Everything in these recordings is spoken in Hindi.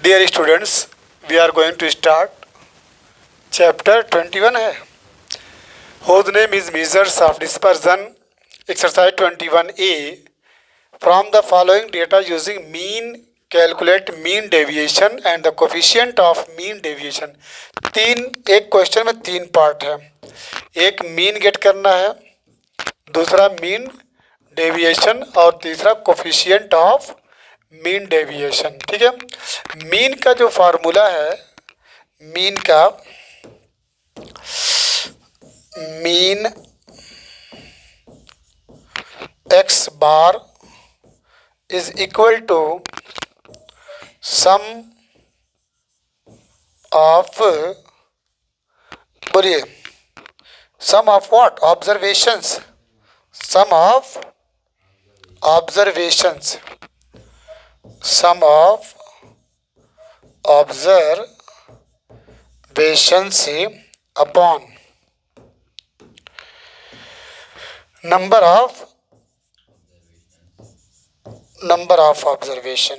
Dear students, we are going to start chapter 21 है whose name is measures of dispersion. Exercise 21A. From the following data using mean calculate mean deviation and the coefficient of mean deviation. एक क्वेश्चन में 3 पार्ट है. एक मीन गेट करना है, दूसरा मीन डेविएशन और तीसरा कोफिशिएंट ऑफ मीन डेविएशन. ठीक है. मीन का जो फार्मूला है, मीन का mean x bar is equal to sum of, बोलिए, sum of what? Observations. Sum of observations. Sum of observations upon number of observation.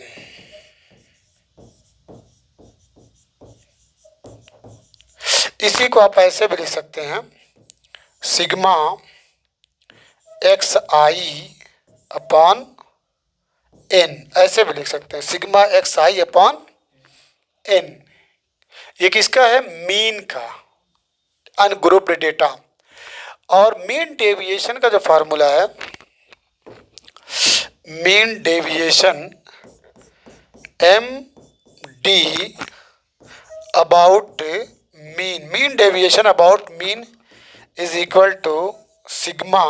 इसी को आप ऐसे भी लिख सकते हैं, सिग्मा एक्स आई अपॉन एन. ऐसे भी लिख सकते हैं, सिग्मा एक्स आई अपॉन एन. ये किसका है? मीन का, अनग्रुप्ड डेटा. और मीन डेविएशन का जो फार्मूला है, mean deviation M D about mean. Mean deviation about mean is equal to sigma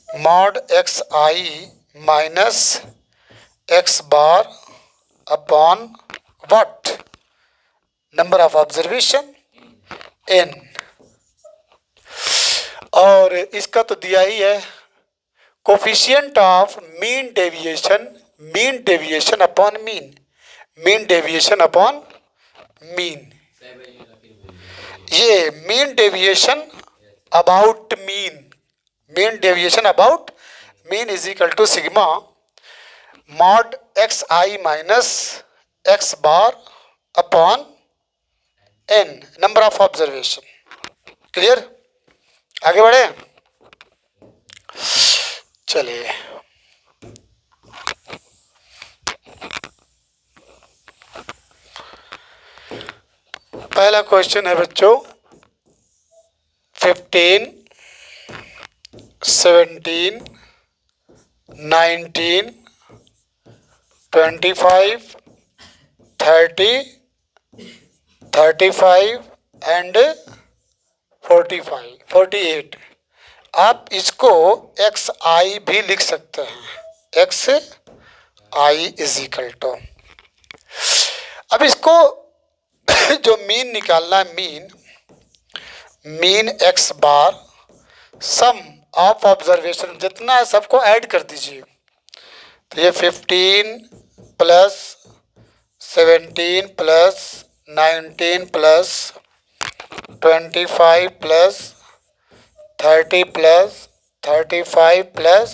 mod x I minus x bar upon what? Number of observation N. और इसका तो दिया ही है, coefficient of mean deviation, mean deviation upon mean, mean deviation upon mean. ये mean deviation about mean, mean deviation about mean is equal to sigma mod x I minus x bar upon N, number of observation. Clear? आगे बढ़े, चलिए. पहला क्वेश्चन है बच्चों, 15, 17, 19, 25, 30, 35 एंड 45, 48. आप इसको एक्स आई भी लिख सकते हैं, X I is equal to. अब इसको जो मीन निकालना है, mean x bar sum of observation जितना है सबको ऐड कर दीजिए. तो ये 15 plus 17 plus 19 plus 25 plus 30 plus 35 plus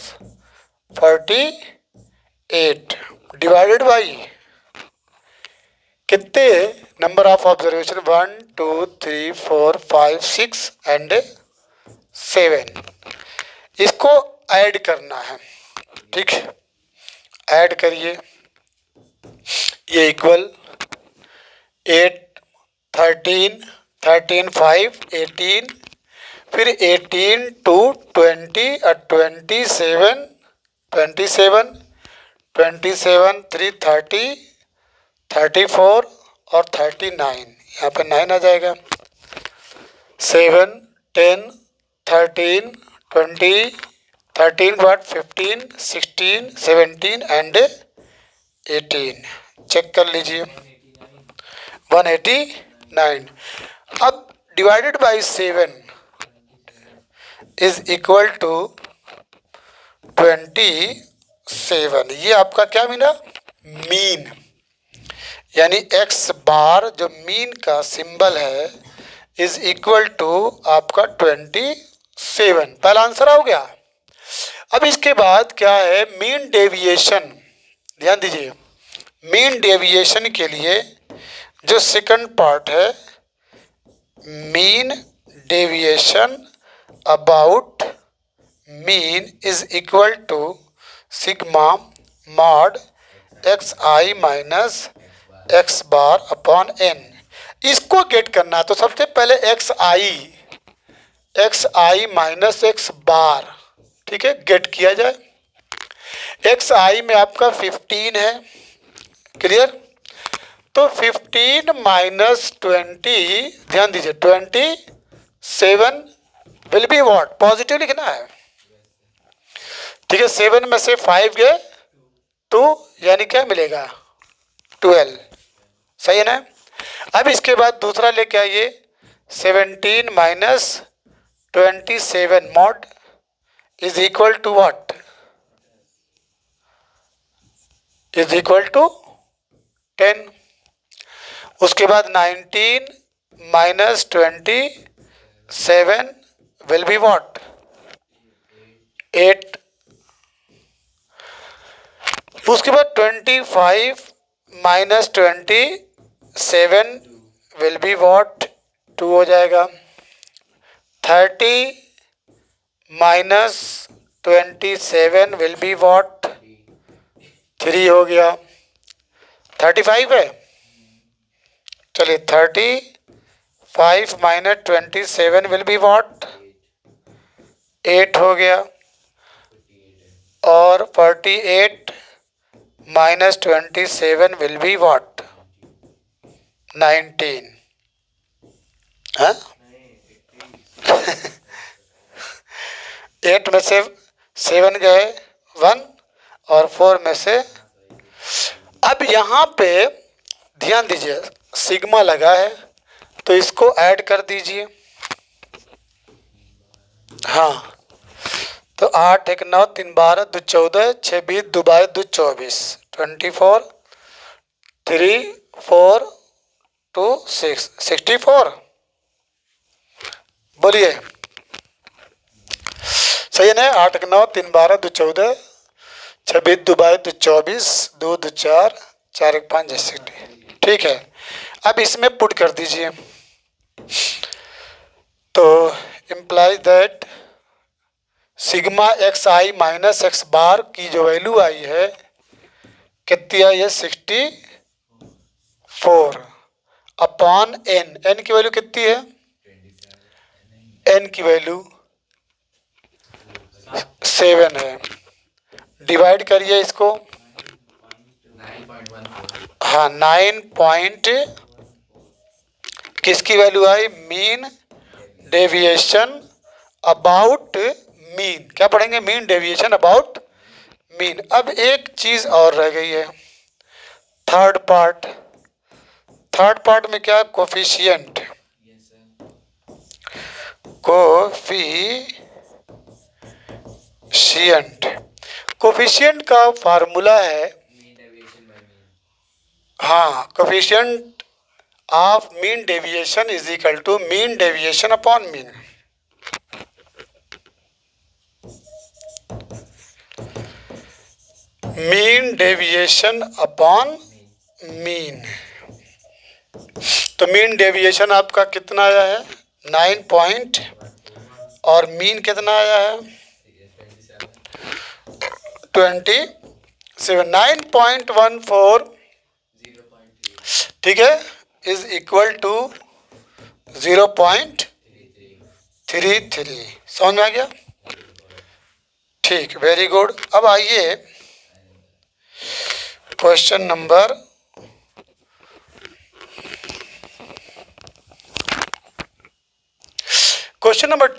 48 divided by कितने? Number of observation 1 2 3 4 5 6 and 7. इसको ऐड करना है. ठीक है, ऐड करिए. ये इक्वल 8 13 13 5 18, फिर 18 to 20 27 27 27 3 30 34 और 39. यहाँ पे 9 आ जाएगा. 7 10 13 20 13 what 15 16 17 एंड 18. चेक कर लीजिए, 189. अब divided by 7 is equal to 27. ये आपका क्या मिला? मीन. यानी एक्स बार जो मीन का सिंबल है इज इक्वल टू आपका 27. पहला आंसर हो गया. अब इसके बाद क्या है? Mean deviation. ध्यान दीजिए, मीन डेविएशन के लिए जो सेकंड पार्ट है, mean deviation about mean is equal to sigma mod x I minus x bar upon n. इसको गेट करना है तो सबसे पहले एक्स आई माइनस एक्स बार, ठीक है, गेट किया जाए। एक्स आई में आपका 15 है, क्लियर। तो 15 माइनस 20, ध्यान दीजिए 27 विल बी व्हाट, पॉजिटिव लिखना है, ठीक है। 7 में से 5 गए 2, यानी क्या मिलेगा 12, सही है ना। अब इसके बाद दूसरा लेके आइए, 17 minus 27 mod is equal to what, is equal to 10। उसके बाद 19 माइनस 27 विल बी व्हाट 8। उसके बाद 25 माइनस 27 विल बी व्हाट 2 हो जाएगा। 30 माइनस 27 विल बी व्हाट 3 हो गया। 35 है, चलिए 35 माइनस 27 विल बी व्हाट 8 हो गया। और 48 माइनस 27 विल बी व्हाट 19, हाँ 8 में से 7 गए 1 और 4 में से। अब यहाँ पे ध्यान दीजिए सिग्मा लगा है तो इसको ऐड कर दीजिए, हाँ। तो 8 1 9 3 12 2 14 6 20 2 22 2 24 24 3 4 2 6 64, बोलिए सही है ना। 8 1 9 3 12 2 14 6 20 2 22 2 24 2 2 4 4 1 5 60, ठीक है। अब इसमें पुट कर दीजिए तो implies that sigma x I minus x bar की जो वैल्यू आई है कितनी आई है 64 अपॉन एन। एन की वैल्यू कितनी है, एन की वैल्यू 7 है। डिवाइड करिए इसको, हाँ 9 पॉइंट किसकी value I, mean deviation about mean. क्या पढ़ेंगे, मीन डेविएशन अबाउट मीन। अब एक चीज और रह गई है, थर्ड पार्ट। थर्ड पार्ट में क्या है, कोफिशिएंट। कोफिशिएंट का फार्मूला है, हाँ, coefficient of mean deviation is equal to mean deviation upon mean. Mean deviation upon mean. तो मीन डेविएशन आपका कितना आया है 9 पॉइंट, और मीन कितना आया है 27, 9.14, ठीक है, इज इक्वल टू 0.33। समझ में आ गया, ठीक, वेरी गुड। अब आइए क्वेश्चन नंबर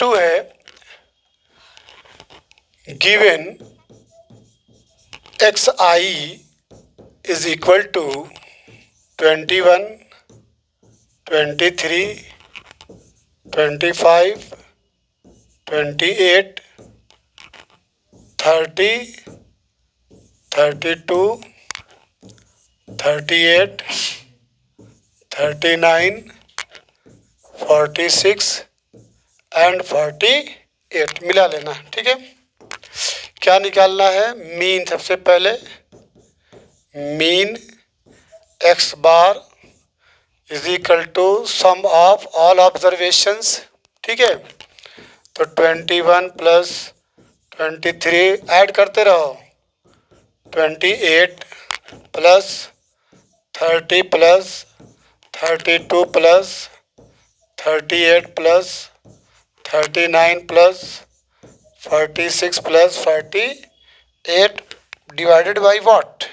2 है, given x I is equal to 21, 23, 25, 28, 30, 32, 38, 39, 46 and 48 मिला लेना, ठीक है। क्या निकालना है, मीन। सबसे पहले mean x bar is equal to sum of all observations, ठीक है। तो 21 प्लस 23 ऐड करते रहो, 28 plus 30 plus 32 plus 38 plus 39 plus 46 plus 48 divided by what,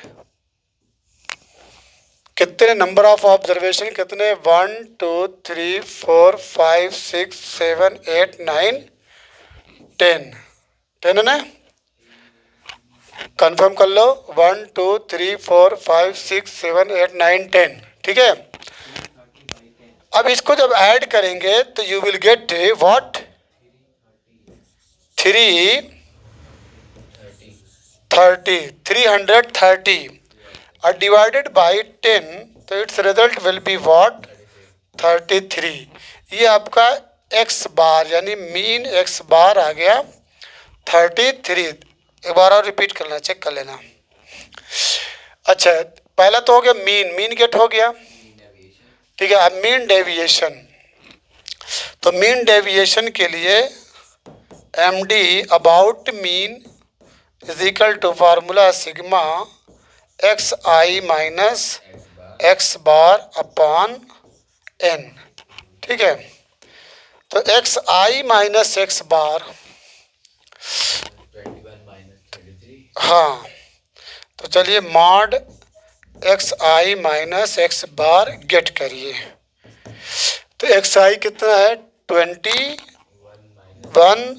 कितने नंबर ऑफ ऑब्जर्वेशन कितने, 1 2 3 4 5 6 7 8 9 10, 10 है ना, कंफर्म कर लो, 1 2 3 4 5 6 7 8 9 10, ठीक है। अब इसको जब ऐड करेंगे तो यू विल गेट व्हाट, 330 और डिवाइडेड बाई 10, तो it's result will be what, 33। ये आपका एक्स बार यानी मीन एक्स बार आ गया 33। एक बार और रिपीट कर लेना, चेक कर लेना। अच्छा, पहला तो हो गया मीन, मीन गेट हो गया, ठीक है। अब मीन डेविएशन, तो मीन डेविएशन के लिए M D about mean is equal to formula sigma x I minus x bar upon n, ठीक है। तो एक्स आई माइनस एक्स बार, हाँ, तो चलिए मॉड एक्स आई माइनस एक्स बार गेट करिए। तो एक्स आई कितना है, 21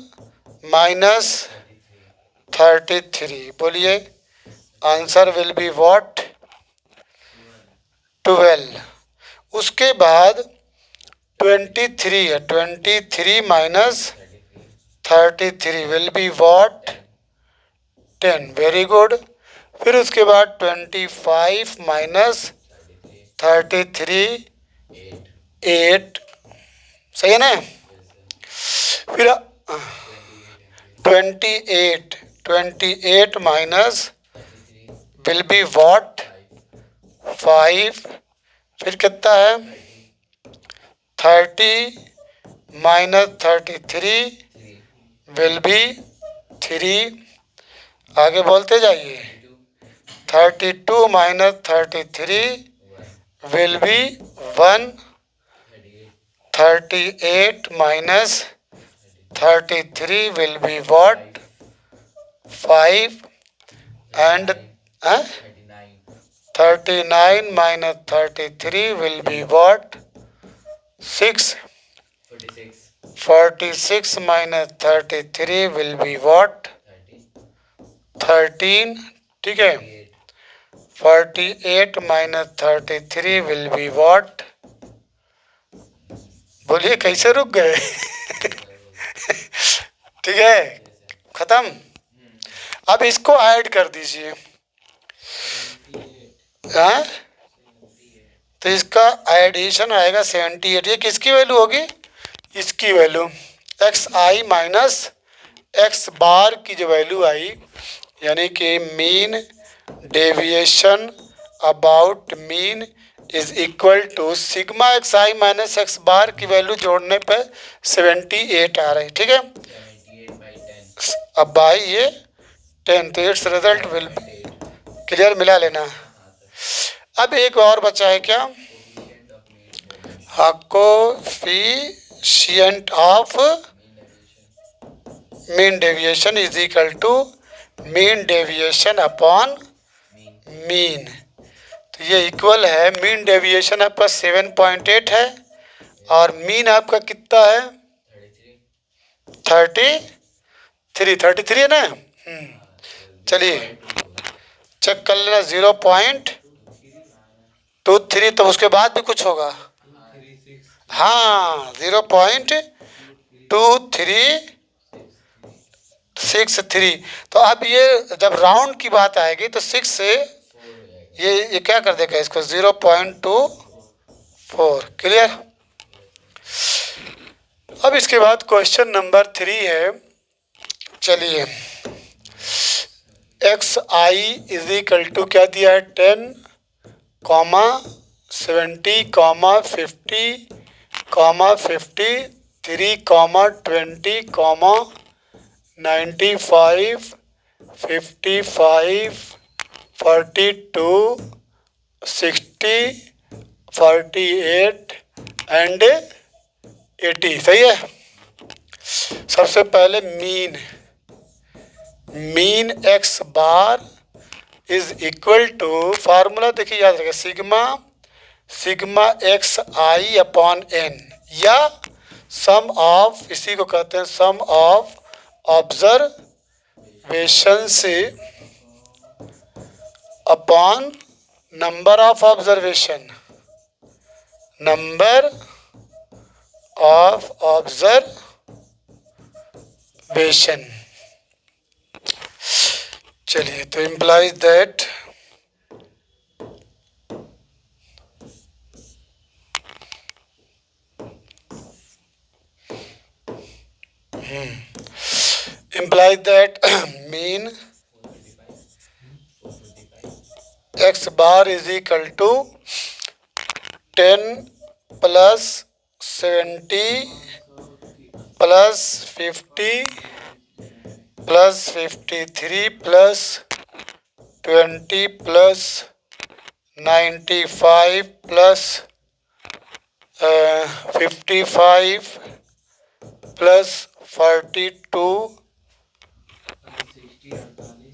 माइनस 33, बोलिए आंसर विल बी व्हाट, 12। उसके बाद 23 है, 23 minus 33 will be what, 10, very good. फिर उसके बाद 25 माइनस 33 8, सही है ना। फिर 28 माइनस विल बी व्हाट, 5। फिर कितना है, 30 माइनस 33 विल बी 3। आगे बोलते जाइए, 32 minus 33 will be 1। 38 minus 33 will be what, 5 and 39 minus 33 will be what, 6। 46 minus 33 will be what, 13, ठीक है। 48 माइनस 33 विल बी व्हाट, बोलिए कैसे रुक गए ठीक है, खत्म। अब इसको ऐड कर दीजिए, हाँ, तो इसका एडिशन आएगा 78। ये किसकी वैल्यू होगी, इसकी वैल्यू एक्स आई माइनस एक्स बार की जो वैल्यू आई, यानी कि mean deviation about mean is equal to sigma x I minus x bar की वैल्यू जोड़ने पे 78 आ रही, ठीक है। अब बाई ये 10, तो इट्स रिजल्ट विल क्लियर, मिला लेना। अब एक और बचा है क्या, coefficient of mean deviation is equal to mean deviation upon mean. तो ये इक्वल है, मीन डेविएशन आपका 7.8 है और मीन आपका कितना है, 33 है ना। चलिए चेक कर लेना, 0.23, तो उसके बाद भी कुछ होगा, हाँ 0.2363। तो अब ये जब राउंड की बात आएगी तो 6 से ये क्या कर देगा इसको, 0.24, क्लियर। अब इसके बाद क्वेश्चन नंबर 3 है, चलिए x I is equal to क्या दिया है, 10 comma 70 comma 50 comma 53 comma 20 comma 95 55 42 60 48 and 80। सही है। सबसे पहले mean x bar is equal to, formula देखिए याद रखिए, सिग्मा एक्स आई अपॉन एन, या सम ऑफ, इसी को कहते हैं सम ऑफ ऑब्जर्वेशन से upon number of observation, number of observation. चलिए, तो implies that mean x bar is equal to 10 plus 70 plus 50 plus 53 plus 20 plus 95 plus 55 plus 42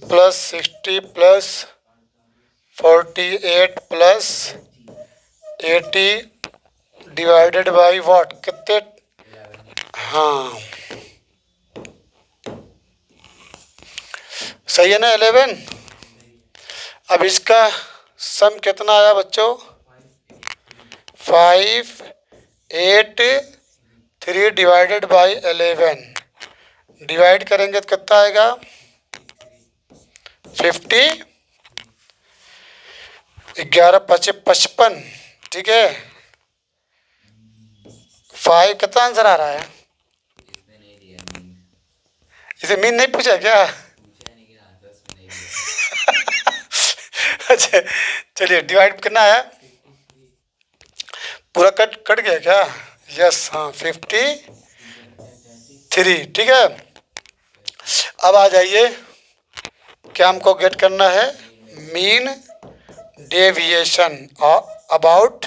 plus 60 plus 48 plus 80 divided by what, कितने? हाँ, सही है ना, 11। अब इसका सम कितना आया बच्चों? 583 डिवाइडेड बाई 11, डिवाइड करेंगे तो कितना आएगा? 50, 11 5 55, ठीक है। 5 कितना आंसर आ रहा है? इसे मीन नहीं पूछा क्या? अच्छा, चलिए, डिवाइड कितना है? पूरा कट गया क्या? यस, हाँ, 53, ठीक है। अब आ जाइए, क्या हमको गेट करना है? Mean deviation about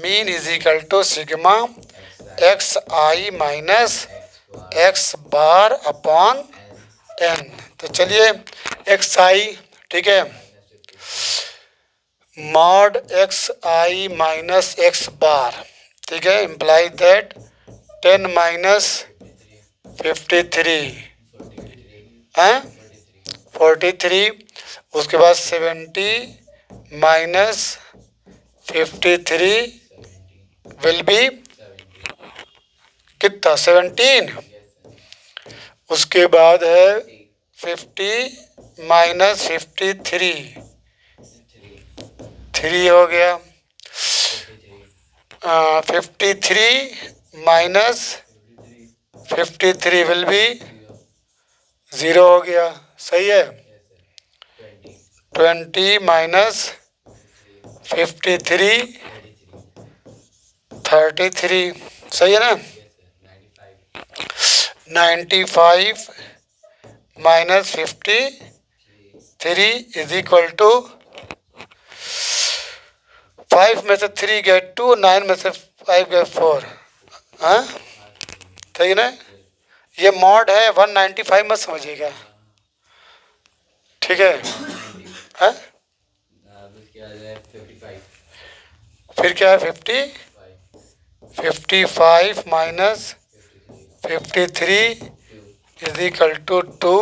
mean is equal to sigma x I minus x bar upon n. तो चलिए, एक्स आई, ठीक है, मॉड एक्स आई माइनस एक्स बार, ठीक है, इम्प्लाई दैट 10 माइनस 53 हैं 43, उसके बाद 70 माइनस 53 विल बी कितना? 17। उसके बाद है 50 माइनस 53, 3 हो गया। 53 माइनस 53 विल बी 0 हो गया। सही है। 20 माइनस 53 33, सही है ना। 95 माइनस 53 इज इक्वल टू 5 में से 3 गए 2, 9 में से 5 गए 4, हाँ, सही ना। ये मॉड है 195, मत समझिएगा, ठीक है। हाँ, फिर क्या है? 55 minus 53 is equal to 2,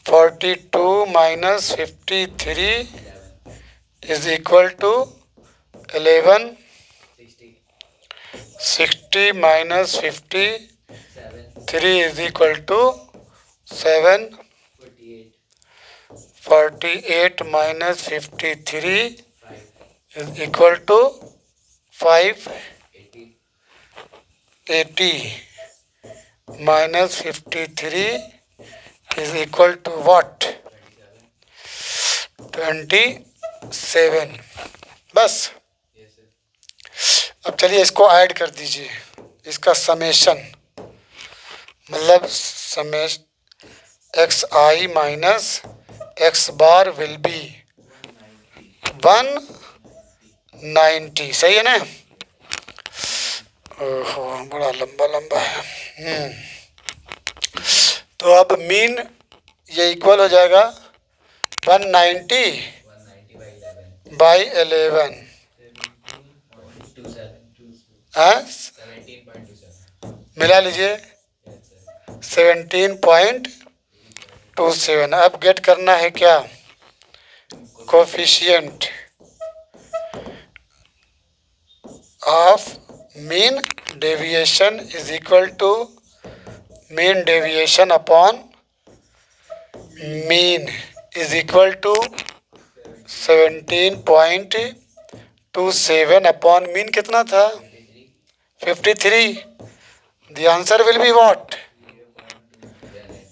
42 minus 53 is equal to 11, 60 minus 53 is equal to 7, 48 minus 53 is equal to 5, 80 minus 53 is equal to what? 27। बस। अब चलिए इसको ऐड कर दीजिए, इसका समेशन, मतलब summation X I minus x bar will be 190। सही है ना? ओहो, बड़ा लंबा लंबा है। तो अब मीन ये इक्वल हो जाएगा 190 बाई 11। हाँ, मिला लीजिए 17.27। अब गेट करना है क्या? Coefficient of mean deviation is equal to mean deviation upon mean is equal to 17.27 upon mean कितना था? 53। The answer will be what?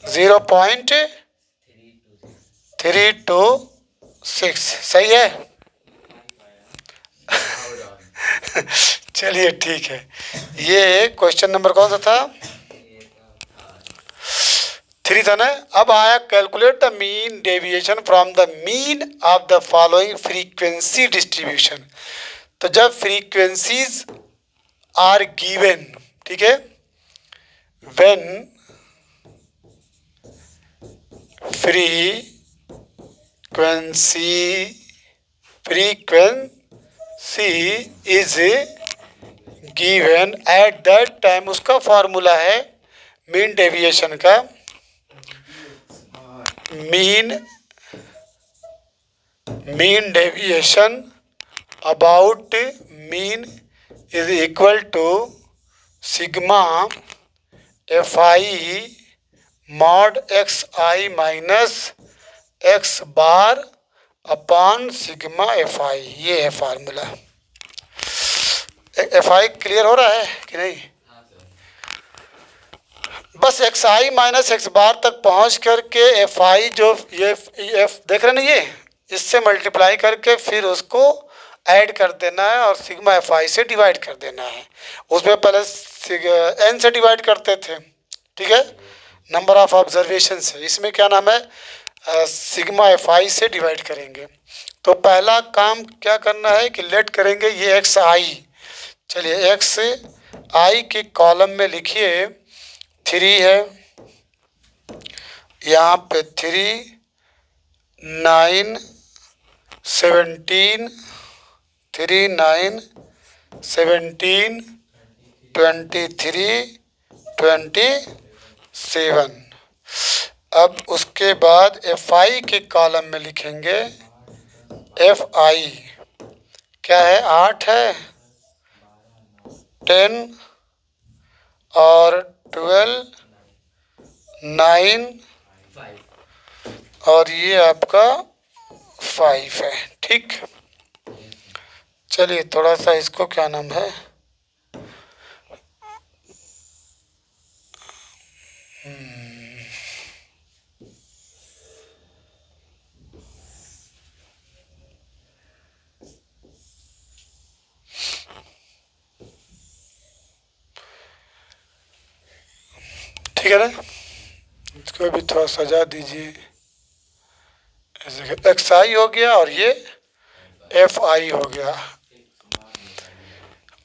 0.326। सही है? चलिए ठीक है। ये क्वेश्चन नंबर कौन सा था? 3 था ना। अब आया calculate the mean deviation from the mean of the following frequency distribution. तो जब फ्रीक्वेंसीज आर गिवन, ठीक है, when frequency is given at that time, उसका फॉर्मूला है मीन डेविएशन का, mean deviation about mean is equal to sigma F I mod x I minus x bar upon sigma F I. ये है फार्मूला। एफ आई क्लियर हो रहा है कि नहीं? बस एक्स आई माइनस एक्स बार तक पहुंच करके एफ आई जो ये एफ देख रहे ना, ये इससे मल्टीप्लाई करके फिर उसको ऐड कर देना है और सिग्मा एफ आई से डिवाइड कर देना है। उसमें पहले एन से डिवाइड करते थे, ठीक है, नंबर ऑफ ऑब्जर्वेशन से। इसमें क्या नाम है? सिग्मा एफ आई से डिवाइड करेंगे। तो पहला काम क्या करना है कि लेट करेंगे ये एक्स आई। चलिए एक्स आई के कॉलम में लिखिए 3 है, यहाँ पे 3, 9, 17, 3, 9, 17, 23, 27। अब उसके बाद एफ आई के कॉलम में लिखेंगे एफ आई क्या है? 8 है, 10 और 12, 9 और ये आपका 5 है। ठीक, चलिए थोड़ा सा इसको क्या नाम है, ठीक है ना, इसको भी थोड़ा सजा दीजिए। ऐसे एक्स आई हो गया और ये एफ आई हो गया।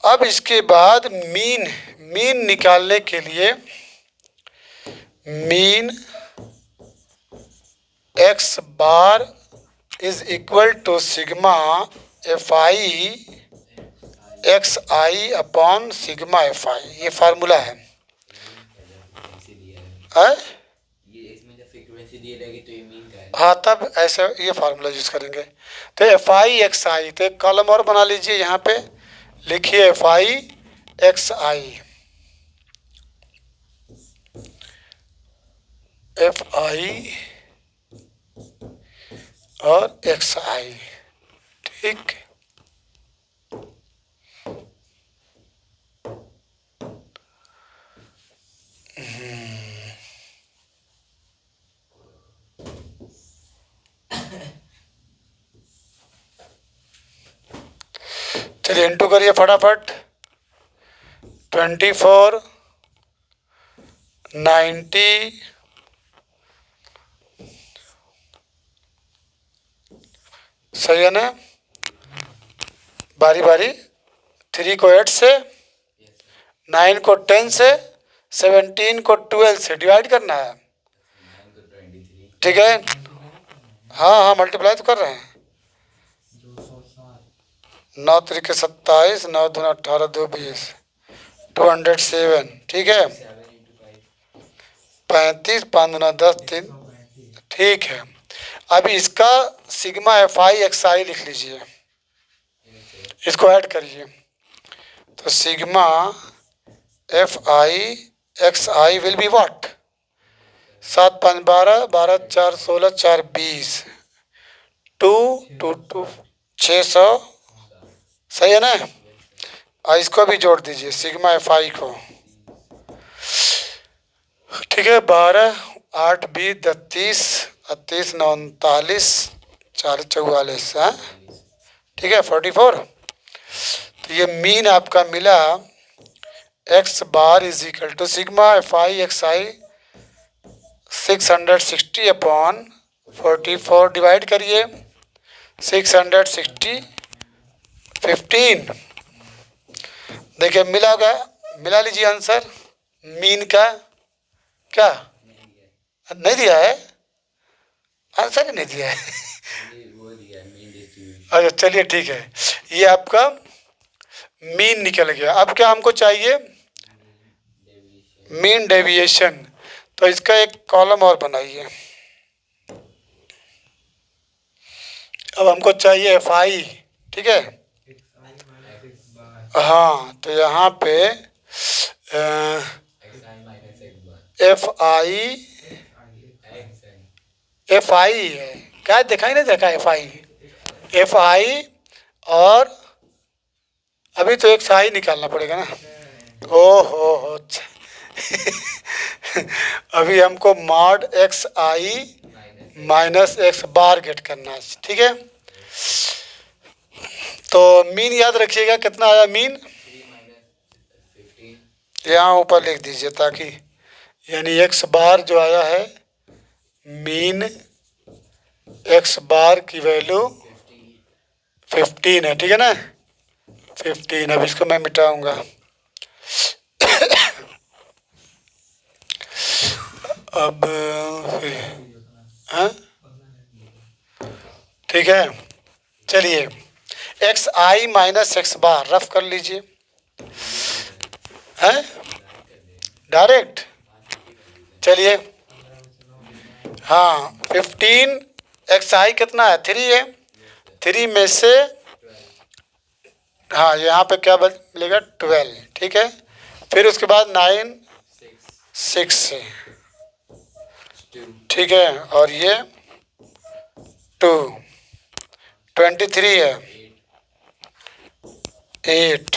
अब इसके बाद मीन निकालने के लिए mean x bar is equal to sigma F I x I upon sigma F I, ये फार्मूला है। हाँ, तब ऐसे ये फार्मूला यूज करेंगे। तो एफ आई एक्स आई, तो एक कॉलम और बना लीजिए, यहाँ पे लिखिए F I x I, F I और एक्स आई। ठीक, चलिए इंटू करिए फटाफट। 24 90 सही है ना। बारी बारी 3 को 8 से, 9 को 10 से, 17 को 12 से डिवाइड करना है। ठीक है, हाँ हाँ मल्टीप्लाई तो कर रहे हैं। 9 3 27, 9 2 18, 2 20, 207। ठीक है, 35, 5 9 10, 3। ठीक है, अब इसका सिग्मा एफ आई एक्स आई लिख लीजिए, इसको ऐड करिए। तो sigma F I x I will be what? 7 5 12, 12 4 16, 4 20, 2 2 2 600। सही है ना। और इसको भी जोड़ दीजिए सिग्मा एफ आई को। ठीक है, 12 8 20 30 38 9 39 40 44। हाँ ठीक है, 44। तो ये मीन आपका मिला x bar is equal to sigma F I x i 660 upon 44 divide करिए 660 15। देखिए मिला होगा, मिला लीजिए आंसर मीन का। क्या नहीं दिया है? आंसर ही नहीं दिया है। अच्छा चलिए ठीक है, ये आपका मीन निकल गया। अब क्या हमको चाहिए? Mean deviation. तो इसका एक कॉलम और बनाइए। अब हमको चाहिए एफ आई। ठीक है, हाँ तो यहाँ पे एफ आई है क्या? देखा ही नहीं देखा एफ आई और अभी तो एक साई निकालना पड़ेगा ना। ओ हो अच्छा। अभी हमको मॉड एक्स आई माइनस एक्स बार गेट करना है। ठीक है, तो मीन याद रखिएगा कितना आया मीन, यहाँ ऊपर लिख दीजिए ताकि यानी एक्स बार जो आया है मीन एक्स बार की वैल्यू 15 है। ठीक है ना, 15। अब इसको मैं मिटाऊंगा। अब हाँ ठीक है, चलिए एक्स आई माइनस एक्स बार रफ कर लीजिए। हैं डायरेक्ट, चलिए हाँ 15 एक्स आई कितना है? 3 है। 3 में से हाँ यहाँ पे क्या मिलेगा? 12। ठीक है, फिर उसके बाद 9 6 से। ठीक है, और ये 2 23 है, 8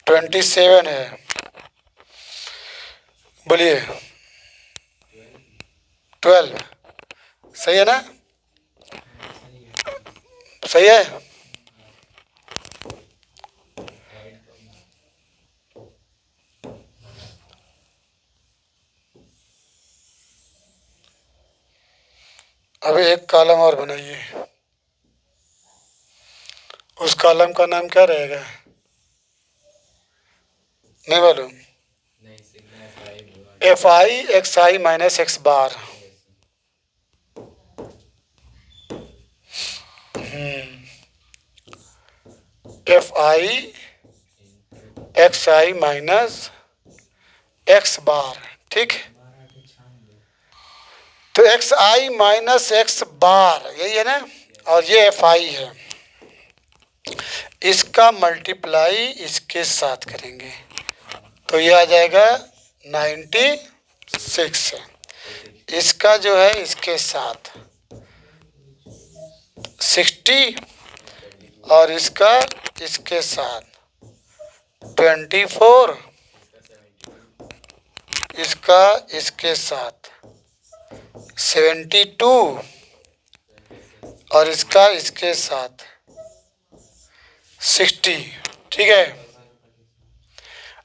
27 है। बोलिए 12। सही है ना? सही है। अब एक कॉलम और बनाइए। उस कॉलम का नाम क्या रहेगा? नहीं मालूम। एफ आई एक्स आई माइनस एक्स बार। एफ आई एक्स आई माइनस एक्स बार। ठीक, तो एक्स आई माइनस एक्स बार यही है ना, और ये एफ आई है। इसका मल्टीप्लाई इसके साथ करेंगे तो ये आ जाएगा 96। इसका जो है इसके साथ 60 और इसका इसके साथ 24, इसका इसके साथ 72 और इसका इसके साथ 60। ठीक है,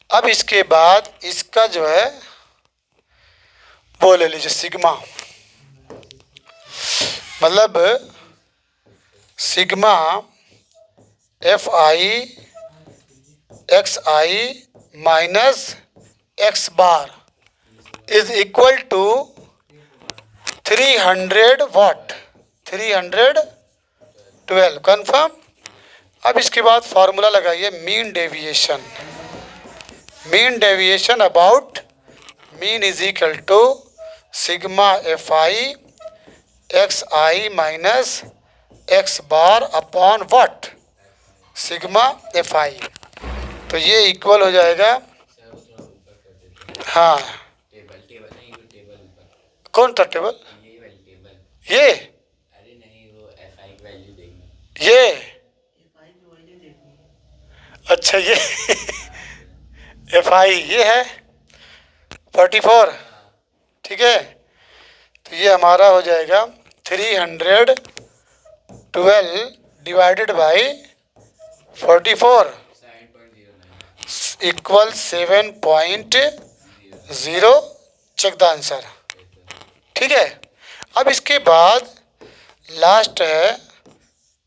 अब इसके बाद इसका जो है वो ले लीजिए सिग्मा, मतलब sigma F I x I minus x bar is equal to 300 what, 312। Confirm. अब इसके बाद फार्मूला लगाइए mean deviation, mean deviation about mean is equal to sigma F I x I minus x bar upon what, sigma F i. तो ये इक्वल हो जाएगा, हाँ टेबल टेबल नहीं, वो टेबल ऊपर, कौन सा टेबल? ये वाली टेबल। ये अरे नहीं, वो एफ आई की वैल्यू देखनी। ये अच्छा, ये एफ आई ये है 44। ठीक है, तो ये हमारा हो जाएगा 312 divided by 44 7.09 equal 7.0। Check the answer. ठीक है, अब इसके बाद लास्ट है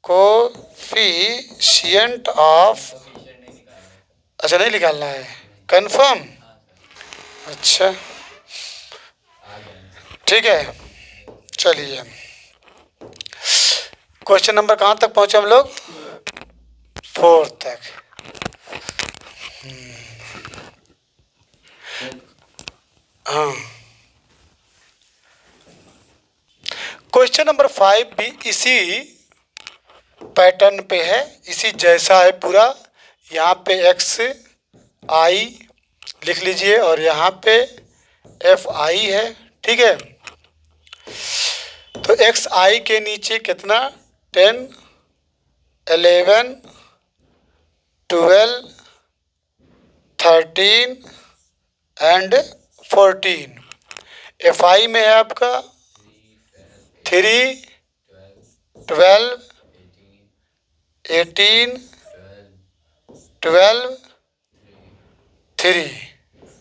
कोफिशिएंट ऑफ, अच्छा नहीं निकालना है, कंफर्म। अच्छा ठीक है, चलिए क्वेश्चन नंबर कहाँ तक पहुँचे हम लोग? 4 तक। हाँ, क्वेश्चन नंबर 5 भी इसी पैटर्न पे है, इसी जैसा है पूरा। यहाँ पे एक्स आई लिख लीजिए और यहाँ पे एफ आई है। ठीक है, तो एक्स आई के नीचे कितना 10 11 12 13 एंड 14। एफ आई में है आपका 3 12 18 12 3।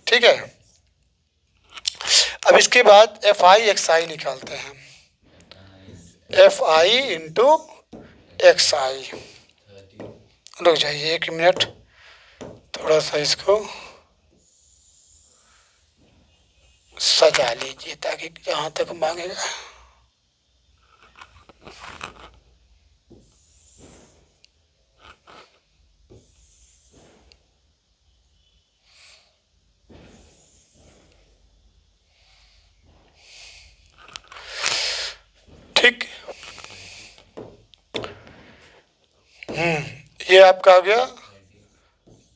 ठीक है, अब इसके बाद एफ आई एक्स आई निकालते हैं, एफ आई इंटू एक्स आई। रुक जाइए 1 मिनट, थोड़ा सा इसको सजा लीजिए ताकि जहाँ तक मांगेगा। ठीक, ये आपका हो गया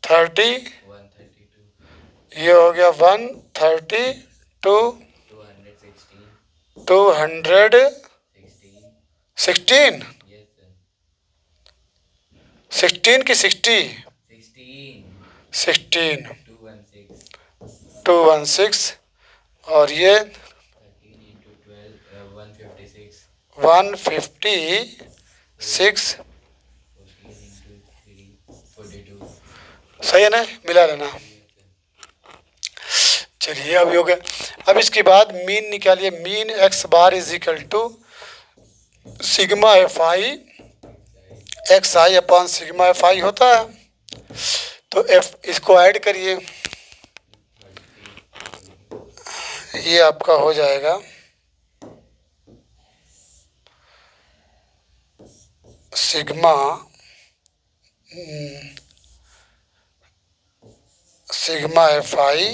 30, 132 ये हो गया 132 216 216 यस सर 16 की 60 16 16 216 216 और ये 13 into 12 156 156। 14 into 3 42 सही है ना, मिला लेना। चलिए अब हो गया। अब इसके बाद मीन निकालिए, mean x bar is equal to sigma F I x I upon sigma F I होता है। तो एफ इसको ऐड करिए, ये आपका हो जाएगा sigma sigma F I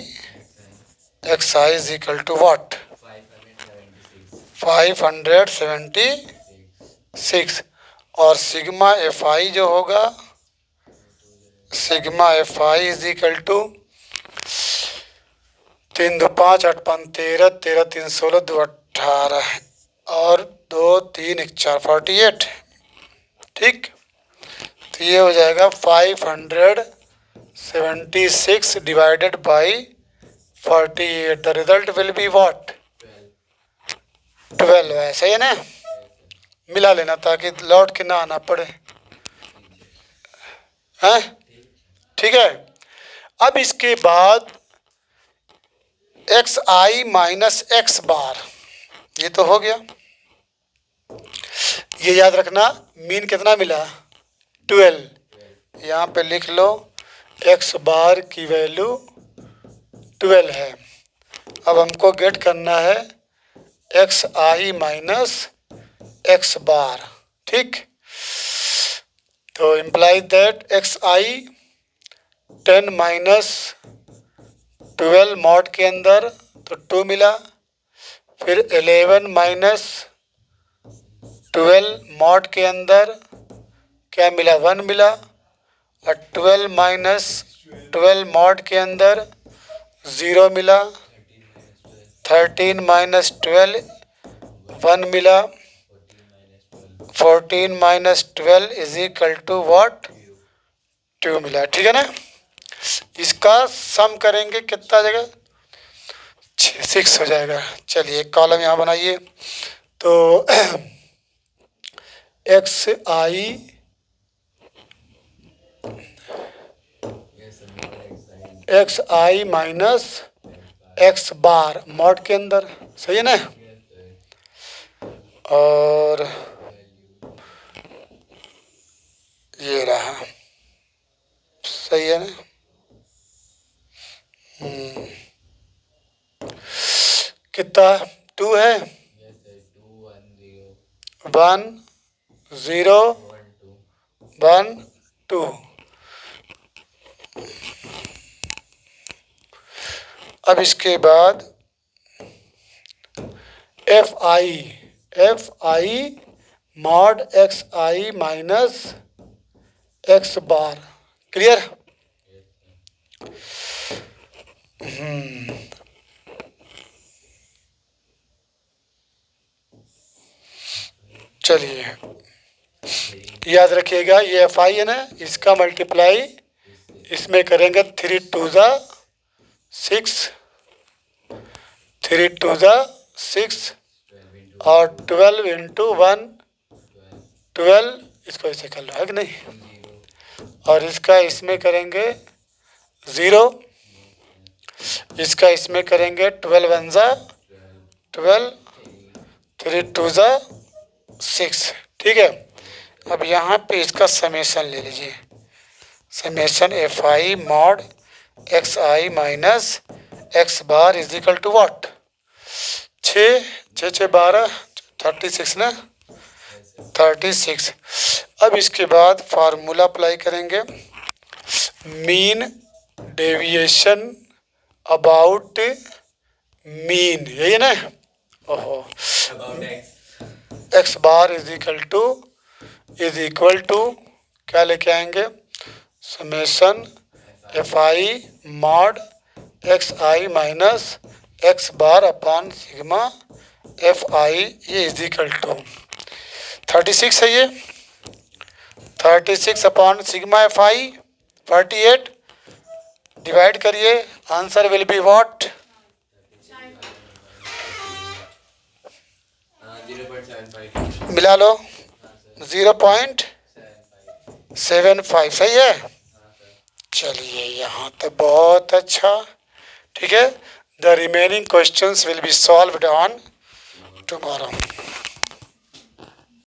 x I is equal to what 576 और सिग्मा एफ आई जो होगा sigma F I is equal to 3 2 5 8 5 13 13 3 16 2 18 और 2 3 1 4 48। ठीक, तो ये हो जाएगा 576 divided by 48। The result will be what 12 है। सही है ना, मिला लेना ताकि लौट के ना आना पड़े। हैं, ठीक है। अब इसके बाद एक्स आई माइनस एक्स बार, ये तो हो गया। ये याद रखना, मीन कितना मिला 12। यहाँ पे लिख लो एक्स बार की वैल्यू 12 है। अब हमको गेट करना है एक्स आई माइनस एक्स बार, ठीक। तो imply that x I 10 minus 12 mod के अंदर तो 2 मिला, फिर 11 माइनस 12 मॉड के अंदर क्या मिला 1 मिला, और 12 माइनस 12 मॉड के अंदर 0 मिला, 13 माइनस 12 1 मिला, 14 minus 12 is equal to what 2 मिला, ठीक है ना। इसका सम करेंगे कितना आ जाएगा 6 हो जाएगा। चलिए एक कॉलम यहाँ बनाइए। तो एक्स आई एक्स आई माइनस एक्स बार मॉड के अंदर, सही है ना। और ये रहा, सही है ना। कितना 2 है, 1 0 1 2। अब इसके बाद F I mod x I minus x bar, clear. चलिए याद रखिएगा, ये एफ आई है ना, इसका मल्टीप्लाई इसमें करेंगे 3 2 ज़ा 6, 3 2 ज़ा 6 और 12 इंटू 1 12, इसको ऐसे कर लो है कि नहीं। और इसका इसमें करेंगे 0, इसका इसमें करेंगे 12 1 ज़ा 12, 3 2 ज़ा 6, ठीक है। अब यहाँ पे इसका समेशन ले लीजिए, summation F I mod x I minus x bar is equal to what 6 6 12 36 ना 36। अब इसके बाद फार्मूला अप्लाई करेंगे, मीन डेविएशन अबाउट मीन, यही है ना। ओहो, X bar is equal to क्या लेके आएंगे, summation F I mod x I minus x bar upon sigma F I, ये इज इक्वल टू 36 है, ये 36 upon sigma F I 48, divide करिए, आंसर विल बी व्हाट 0.75 मिला लो 0.75, सही है। चलिए यहाँ तो बहुत अच्छा, ठीक है। The remaining questions will be solved on tomorrow.